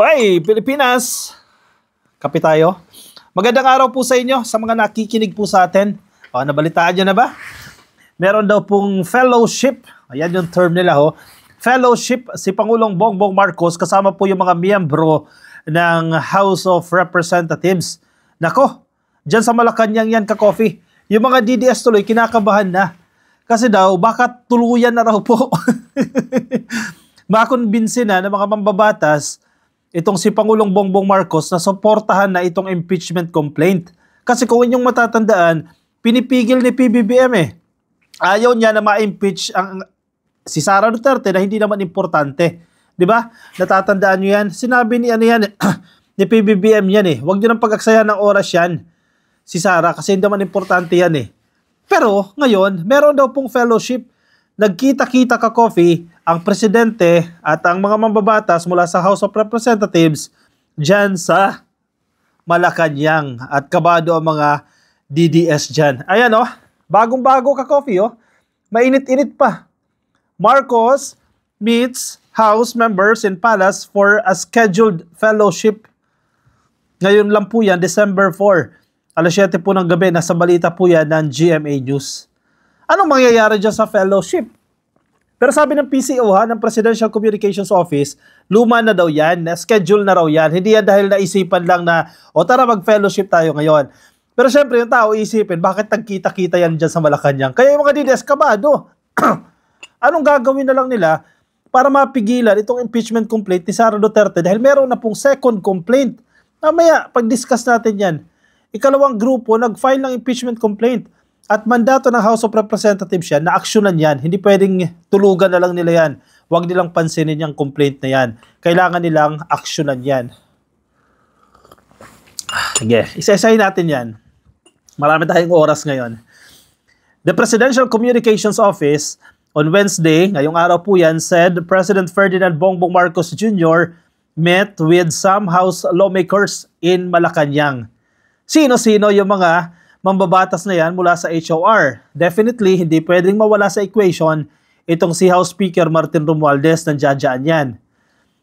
Okay, Pilipinas, kape tayo. Magandang araw po sa inyo, sa mga nakikinig po sa atin. Nabalitaan nyo na ba? Meron daw pong fellowship, ayan yung term nila fellowship si Pangulong Bongbong Marcos kasama po yung mga miyembro ng House of Representatives. Nako, dyan sa Malacanang yan ka-coffee. Yung mga DDS tuloy, kinakabahan na. Kasi daw, baka tuluyan na raw po. Makonbinsin na ng mga mambabatas itong si Pangulong Bongbong Marcos na suportahan na itong impeachment complaint. Kasi kung inyong matatandaan, pinipigil ni PBBM Ayaw niya na ma-impeach si Sara Duterte na hindi naman importante. Di ba? Natatandaan niyo yan? Sinabi ni ni PBBM yan Huwag niyo nang pag-aksayan ng oras yan si Sara kasi hindi naman importante yan Pero ngayon, meron daw pong fellowship. Nagkita-kita ka-coffee ang presidente at ang mga mambabatas mula sa House of Representatives dyan sa Malacanang at kabado ang mga DDS dyan. Ayan bagong-bago ka-coffee mainit-init pa. Marcos meets House members in Palace for a scheduled fellowship. Ngayon lang po yan, December 4. Alas 7 po ng gabi, nasa balita po yan ng GMA News. Anong mangyayari dyan sa fellowship? Pero sabi ng PCO ng Presidential Communications Office, luma na daw yan, na-schedule na raw yan. Hindi yan dahil naisipan lang na, tara mag-fellowship tayo ngayon. Pero syempre yung tao isipin, bakit nagkita-kita yan dyan sa Malacanang? Kaya yung mga DDS kabado. Anong gagawin na lang nila para mapigilan itong impeachment complaint ni Sara Duterte dahil meron na pong second complaint. Mamaya, pag-discuss natin yan. Ikalawang grupo, nag-file ng impeachment complaint. At mandato ng House of Representatives yan, na-aksyonan yan. Hindi pwedeng tulugan na lang nila yan. Huwag nilang pansinin yung complaint na yan. Kailangan nilang aksyonan yan. Sige, isa-isahin natin yan. Marami tayong oras ngayon. The Presidential Communications Office on Wednesday, ngayong araw po yan, said President Ferdinand Bongbong Marcos Jr. met with some House lawmakers in Malacanang. Sino-sino yung mga mambabatas na yan mula sa HOR? Definitely, hindi pwedeng mawala sa equation itong si House Speaker Martin Romualdez ng Jajaan yan.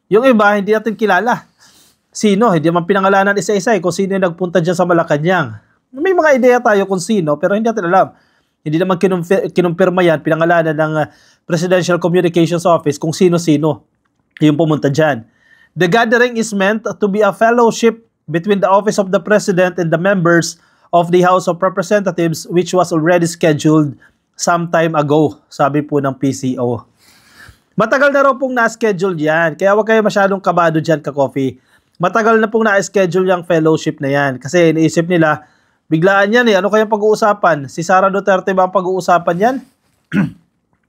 Yung iba, hindi natin kilala. Sino? Hindi naman pinangalanan isa-isa kung sino yung nagpunta dyan sa Malacanang. May mga ideya tayo kung sino, pero hindi natin alam. Hindi naman kinumpirma yan, pinangalanan ng Presidential Communications Office kung sino-sino yung pumunta dyan. The gathering is meant to be a fellowship between the Office of the President and the members of the House of Representatives, which was already scheduled some time ago, sabi po ng PCO. Matagal na raw pong na-schedule yan, kaya huwag kayo masyadong kabado dyan ka-coffee. Matagal na pong na-schedule yung fellowship na yan, kasi iniisip nila, biglaan yan ano kayang pag-uusapan? Si Sara Duterte ba ang pag-uusapan yan?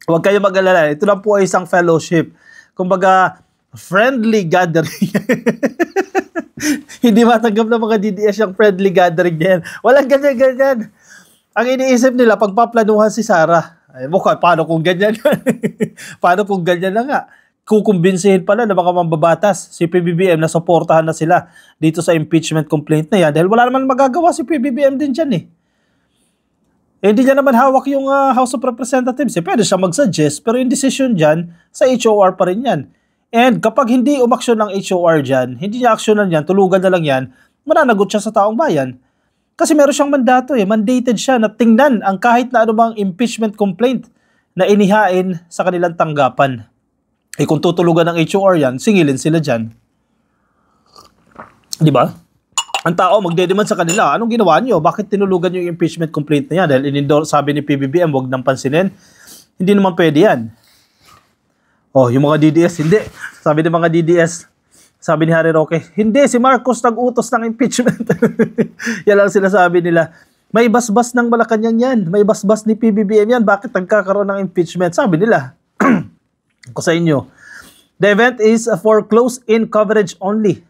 Huwag kayo mag-alala, ito lang po ay isang fellowship. Kumbaga, friendly gathering. Hindi matanggap ng mga DDS yung friendly gathering niyan. Walang ganyan-ganyan. Ang iniisip nila, pagpaplanuhan si Sara. Ay, paano kung ganyan? Paano kung ganyan na nga? Kukumbinsihin pala ng mga mambabatas si PBBM na suportahan na sila dito sa impeachment complaint na yan. Dahil wala naman magagawa si PBBM din dyan hindi niya naman hawak yung House of Representatives. Pwede siya mag-suggest, pero yung decision dyan, sa HOR pa rin yan. And kapag hindi umaksyon ng HOR dyan, hindi niya aksyonan yan, tulugan na lang yan, mananagot siya sa taong bayan. Kasi meron siyang mandato mandated siya na tingnan ang kahit na anumang impeachment complaint na inihain sa kanilang tanggapan. Kung tutulugan ng HOR yan, singilin sila dyan. Di ba? Ang tao magdedemand sa kanila, anong ginawa niyo? Bakit tinulugan niyo yung impeachment complaint na yan? Dahil sabi ni PBBM, huwag nang pansinin. Hindi naman pwede yan. Yung mga DDS, hindi. Sabi ng mga DDS, sabi ni Harry Roque, hindi, si Marcos nag-utos ng impeachment. Yan lang sinasabi nila. May basbas ng Malacanang yan. May basbas ni PBBM yan. Bakit nagkakaroon ng impeachment? Sabi nila. Ko sa inyo. The event is for close-in coverage only.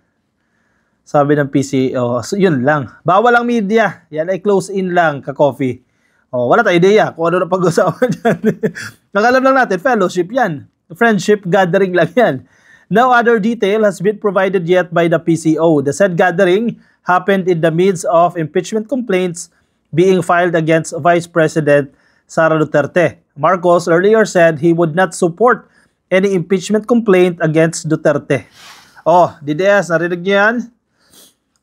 Sabi ng PCO. So, yun lang. Bawal ang media. Yan ay close-in lang, ka-coffee. Wala tayong ideya kung ano na pag-usapan dyan. Nakalam lang natin, fellowship yan. Friendship gathering lang yan. No other detail has been provided yet by the PCO. The said gathering happened in the midst of impeachment complaints being filed against Vice President Sara Duterte. Marcos earlier said he would not support any impeachment complaint against Duterte. Oh, DDS, narinig niyo yan?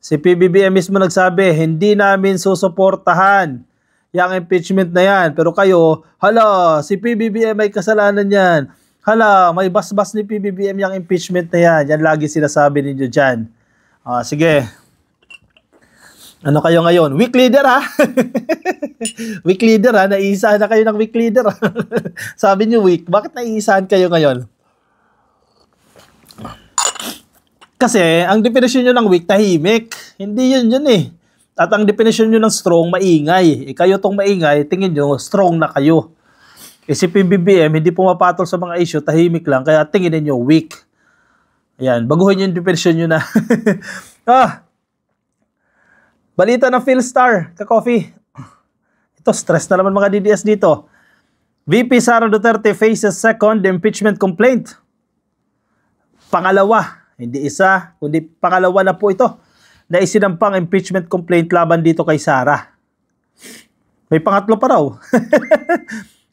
Si PBBM mismo nagsabi, hindi namin susuportahan yung impeachment na yan. Pero kayo, hala, si PBBM may kasalanan yan. Hala, may basbas ni PBBM yung impeachment na yan. Yan lagi sinasabi ninyo dyan. Sige. Ano kayo ngayon? Weak leader ha? Weak leader ha? Naiisahan na kayo ng weak leader ha? Sabi niyo weak. Bakit naiisahan kayo ngayon? Kasi, ang definisyon nyo ng weak, tahimik. Hindi yun eh. At ang definisyon nyo ng strong, maingay. Kayo tong maingay, tingin nyo, strong na kayo. Si PBBM, hindi pumapatol sa mga issue, tahimik lang, kaya tingin nyo, weak. Ayan, baguhin yung definisyon nyo na. Balita ng Philstar, ka-coffee. Ito, stress na naman mga DDS dito. VP Sara Duterte faces second impeachment complaint. Pangalawa. Hindi isa, kundi pangalawa na po ito na isinampang impeachment complaint laban dito kay Sara. May pangatlo pa raw.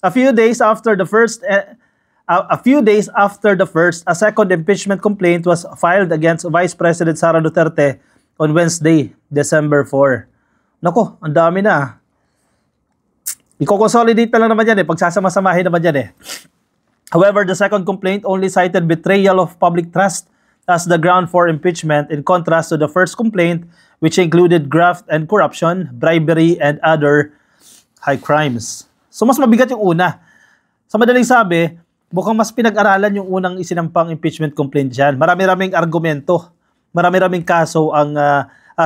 A few days after the first, a second impeachment complaint was filed against Vice President Sara Duterte on Wednesday, December 4. Nako, ang dami na. Iko-consolidate na lang naman yan pagsasama-samahin naman yan However, the second complaint only cited betrayal of public trust as the ground for impeachment, in contrast to the first complaint, which included graft and corruption, bribery, and other high crimes. So mas mabigat yung una. Sa madaling sabi, mukhang mas pinag-aralan yung unang isinampang impeachment complaint dyan. Marami-raming argumento, marami-raming kaso ang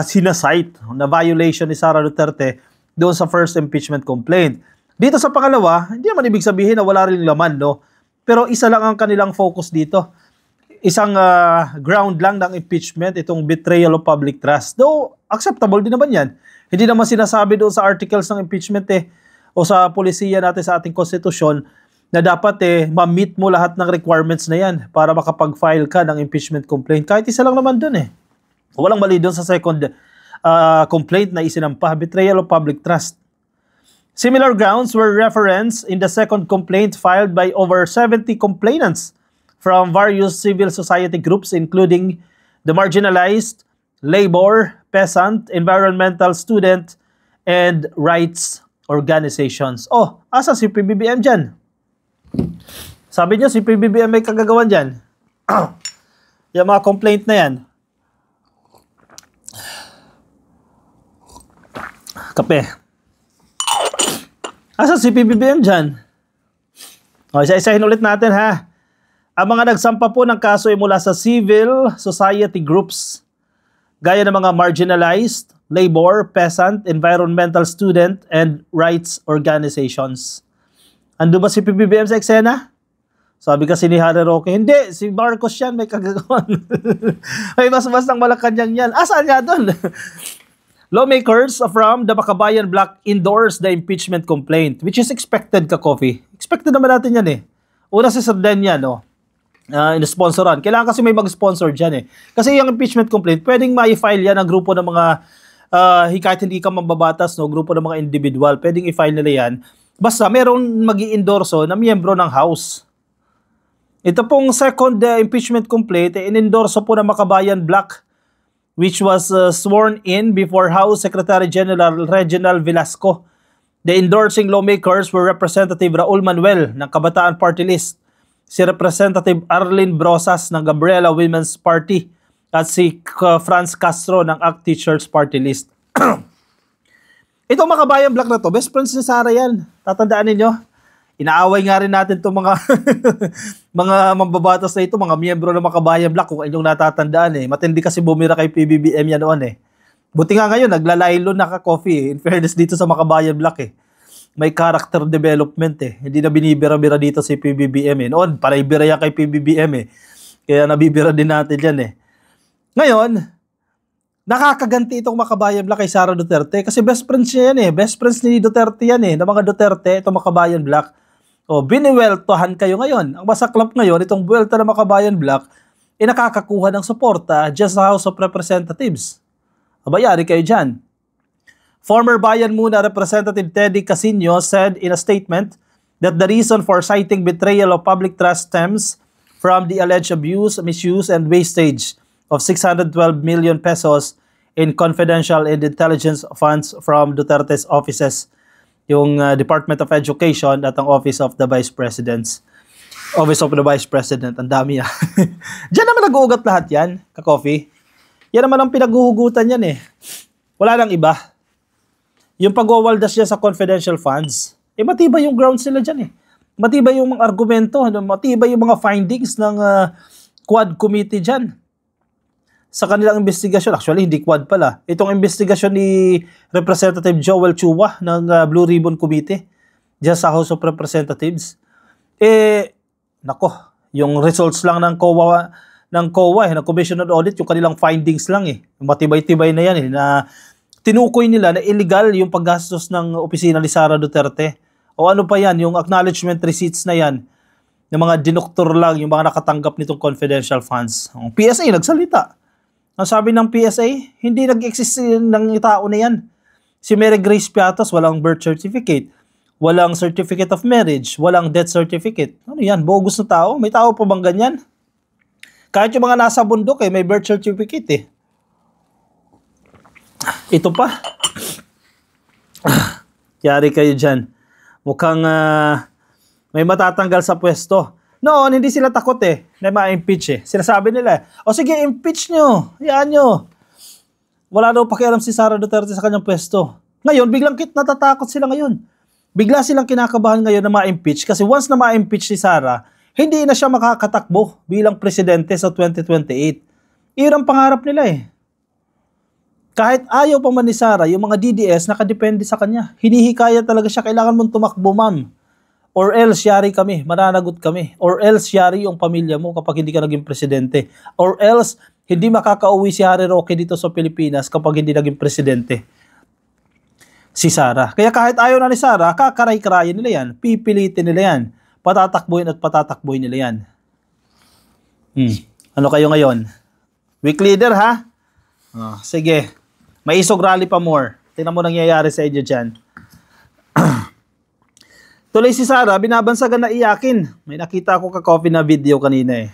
sinasite na violation ni Sara Duterte doon sa first impeachment complaint. Dito sa pangalawa, hindi naman ibig sabihin na wala rin laman, no? Pero isa lang ang kanilang focus dito. Isang ground lang ng impeachment, itong betrayal of public trust. Though, acceptable din naman yan. Hindi naman sinasabi doon sa articles ng impeachment o sa polisiya natin sa ating konstitusyon na dapat ma-meet mo lahat ng requirements na yan para makapag-file ka ng impeachment complaint. Kahit isa lang naman doon Walang mali doon sa second complaint na isinampa, betrayal of public trust. Similar grounds were referenced in the second complaint filed by over 70 complainants from various civil society groups including the marginalized, labor, peasant, environmental, student, and rights organizations. Oh, asa si PBBM dyan? Sabi niyo si PBBM may kagagawan dyan. Yung mga complaint na yan. Kape. Asa si PBBM dyan? O, isa-isahin ulit natin ha. Ang mga nagsampa po ng kaso ay mula sa civil society groups, gaya ng mga marginalized, labor, peasant, environmental, student, and rights organizations. Ando ba si PBBM sa eksena? Sabi kasi ni Harry Roque, hindi, si Marcos yan, may kagagawan. May mas-mas ng Malacanang yan. Saan nga doon? Lawmakers from the Bakabayan Bloc endorsed the impeachment complaint, which is expected ka-coffee. Expected naman natin yan Una si Sardenya, no? In-sponsoran. Kailangan kasi may mag-sponsor dyan Kasi yung impeachment complaint, pwedeng ma-file yan ng grupo ng mga, kahit hindi ka mambabatas, no? Grupo ng mga individual, pwedeng i-file nila yan. Basta merong mag-i-endorso na miyembro ng House. Ito pong second impeachment complaint, in-endorso po ng Bakabayan Bloc, which was sworn in before House Secretary General Reginald Velasco. The endorsing lawmakers were Representative Raul Manuel ng Kabataan Party List, si Representative Arlene Brosas ng Gabriela Women's Party, at si Franz Castro ng ACT Teachers Party List. Itong Makabayan Bloc na to, best friends ni Sara yan. Tatandaan ninyo? Inaaway nga rin natin itong mga mga mambabatas na ito, mga miyembro ng Makabayan Bloc, kung inyong natatandaan Matindi kasi bumira kay PBBM yan noon Buti nga ngayon, naglalaylo na ka-coffee In fairness dito sa Makabayan Bloc May character development Hindi na binibira-bira dito si PBBM Noon, panay bira yan kay PBBM Kaya nabibira din natin yan Ngayon, nakakaganti itong Makabayan Bloc kay Sara Duterte kasi best friends niya yan Best friends ni Duterte yan ng mga Duterte, itong Makabayan Bloc. O, biniweltohan kayo ngayon. Ang masaklap ngayon, itong buwelta ng Makabayan Bloc, nakakakuha ng suporta just sa House of Representatives. Abayari kayo dyan. Former Bayan Muna Representative Teddy Casino said in a statement that the reason for citing betrayal of public trust stems from the alleged abuse, misuse, and wastage of 612 million pesos in confidential and intelligence funds from Duterte's offices, yung Department of Education at ang Office of the Vice President. Ang dami ah. Diyan naman nag-uugat lahat yan, ka-coffee. Yan naman ang pinaghuhugutan yan eh. Wala nang iba. Yung pagwawaldas niya sa confidential funds, matibay yung grounds nila dyan eh. Matibay yung mga argumento, matibay yung mga findings ng Quad Committee dyan. Sa kanilang investigasyon, actually hindi Quad pala, itong investigasyon ni Representative Joel Chua ng Blue Ribbon Committee dyan sa House of Representatives, nako, yung results lang ng COA, ng Commission on Audit, yung kanilang findings lang eh. Matibay-tibay na yan eh, na tinukoy nila na illegal yung paggastos ng opisina ni Sara Duterte. O ano pa yan, yung acknowledgement receipts na yan, ng mga dinoktor lang, yung mga nakatanggap nitong confidential funds. Ang PSA nagsalita. Ang sabi ng PSA, hindi nag-exist ng tao na yan. Si Mary Grace Piatos, walang birth certificate, walang certificate of marriage, walang death certificate. Ano yan? Bogus na tao? May tao pa bang ganyan? Kahit yung mga nasa bundok may birth certificate eh. Ito pa. Yari kayo dyan. Mukhang may matatanggal sa pwesto. Noon, hindi sila takot na ma-impeach eh. Sinasabi nila, o sige, impeach nyo. Hayaan nyo. Wala daw pakialam si Sara Duterte sa kanyang pwesto. Ngayon, biglang natatakot sila ngayon. Bigla silang kinakabahan ngayon na ma-impeach kasi once na ma-impeach si Sara, hindi na siya makakatakbo bilang presidente sa 2028. Iyon ang pangarap nila eh. Kahit ayaw pa man ni Sara, yung mga DDS nakadepende sa kanya. Hinihikaya talaga siya, kailangan mong tumakbo, ma'am. Or else, yari kami, mananagot kami. Or else, yari yung pamilya mo kapag hindi ka naging presidente. Or else, hindi makakauwi si Harry Roque dito sa Pilipinas kapag hindi naging presidente si Sara. Kaya kahit ayaw na ni Sara, kakaray-karayin nila yan. Pipilitin nila yan. Patatakbuhin at patatakbuhin nila yan. Ano kayo ngayon? Weak leader, ha? Sige. May isog rally pa more. Tingnan mo nangyayari sa inyo dyan. Tuloy si Sara, binabansagan na iyakin. May nakita ako ka-coffee na video kanina eh.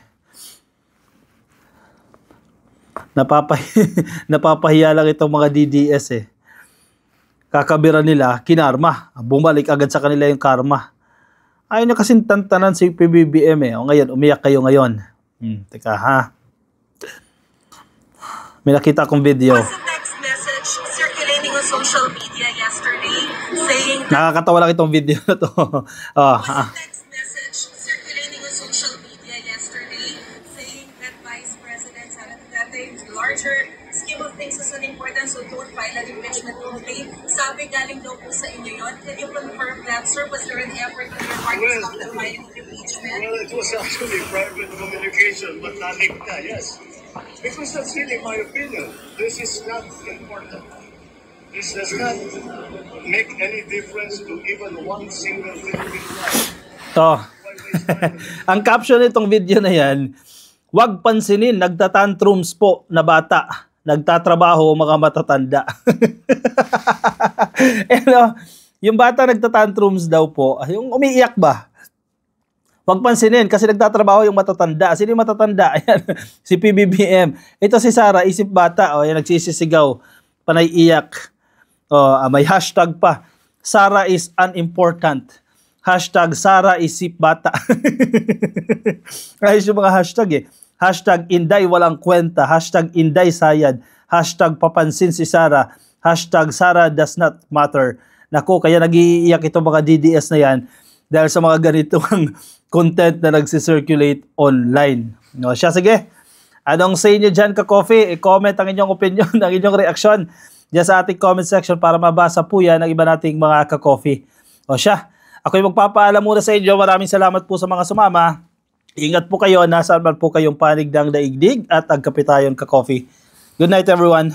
Napapahiya lang itong mga DDS eh. Kakabira nila, kinarma. Bumalik agad sa kanila yung karma. Ayaw nyo kasing tantanan si PBBM eh. O ngayon, umiyak kayo ngayon. Teka ha. May nakita akong video. Social media yesterday saying nakakatawa lang itong video na to. Text message circulating on social media yesterday saying that Vice President Sara Duterte, larger scheme of things is an important, so don't file an impeachment complaint. Sabi galing daw po sa inyo yun. Can you confirm that, sir? Was there an effort on your part to stop the filing of impeachment? Well, it was actually private communication, but naligta, yes. Because that's really my opinion. This is not important. This does not make any difference to even one single Philippine life. To. Ang caption nitong video na yan, "Wag pansinin, nagtatantrums po na bata. Nagtatrabaho mga matatanda." Yung bata nagtatantrums daw po, yung umiiyak ba? Wag pansinin kasi nagtatrabaho yung matatanda. Sino yung matatanda? Ayan, si PBBM. Ito si Sara, isip bata. Ayan, nagsisisigaw, panay iyak. May hashtag pa. Sara is unimportant. Hashtag Sara isip bata. Ayos yung mga hashtag eh. Hashtag Inday walang kwenta. Hashtag Inday sayad. Hashtag papansin si Sara. Hashtag Sara does not matter. Naku, kaya nag-iiyak itong mga DDS na yan dahil sa mga ganitong content na nagsisirculate online. No, siya, sige. Anong say nyo dyan, ka-coffee? I-comment ang inyong opinion, ang inyong reaksyon diyan sa ating comment section para mabasa po yan ng iba nating mga ka-coffee. O siya, ako'y magpapaalam muna sa inyo. Maraming salamat po sa mga sumama. Ingat po kayo, nasaan man po kayong panig ng daigdig at agkape tayong ka-coffee. Good night everyone.